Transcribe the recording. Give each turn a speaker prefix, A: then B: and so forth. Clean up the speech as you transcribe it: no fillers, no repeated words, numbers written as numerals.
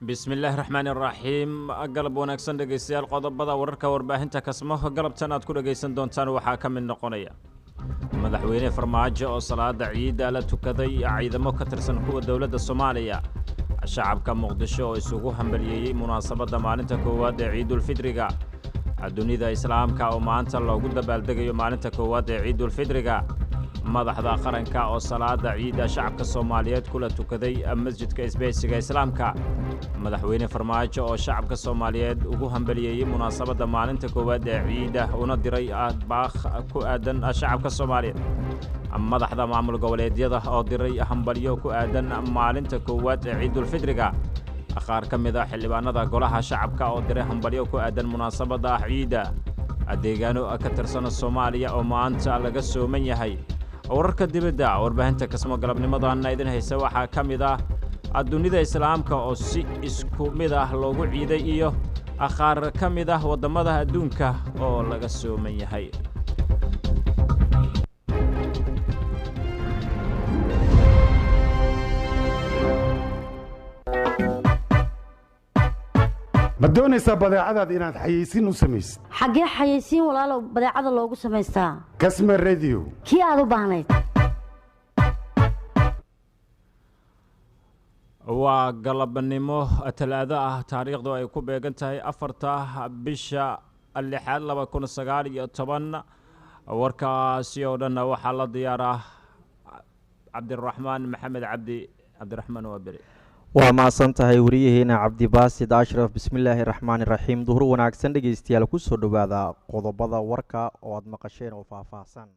A: بسم الله الرحمن الرحيم قلب ونكسن دغيسيال qodobada wararka warbaahinta kasmo galabtan aad ku dhageysan doontaan waxa ka mid noqonaya madaxweyne farmaajo oo salaada ciid la tukaday ciidamo ka tirsan kuwa dawladda Soomaaliya shacabka Muqdisho oo isugu hambaliyay munaasabada maalinta koowaad ee Ciidul Fidriga adduunida islaamka oo maanta loogu dabaaldegayo maalinta koowaad ee Ciidul Fidriga madaxda qaranka oo salaada ciida shacabka Soomaaliyeed kula tukaday masjidka isbahaysiga islaamka madaxweyne farmaajo oo shacabka Soomaaliyeed ugu hambaliyay munaasabada maalinta koowaad ee ciida una diray baaq ku aadan shacabka Soomaaliyeed madaxda maamul goboleedyada oo diray hambaliyo ku aadan maalinta koowaad ee Ciidul Fidriga qaar ka mid ah xildhibaanada golaha shacabka oo diray hambaliyo ku aadan munaasabada ciida adeegano ka tirsan Soomaaliya oo maanta laga sooman yahay wararka dibadda warbaahinta kasmo galabnimadan idin haysa waxa ka mid ah adduunida islaamka oo si isku mid ah loogu ciiday iyo qaar ka mid ah wadamada adduunka oo laga sooman yahay
B: ma doonaysaa badeecadaad inaad xayeysiin u samaysid
C: xagee xayeysiin walaalow badeecada loogu samaystaa
B: kasma radio
C: kii aad u baahnayd
A: waa galabnimo talaado ah taariikhdu ay ku beegan tahay 4 bisha 6 2019 warkaasi oo dhan waxa la diyaaraa Cabdiraxmaan Maxamed Cabdiraxmaan Waabiri
D: waa maasan tahay wariyaheena Cabdibaasid Ashraf bismillaahir rahmaanir rahiim duhur wanaagsan dhageystayaal ku soo dhawaada qodobada warka oo aad maqasheen oo faahfaahsan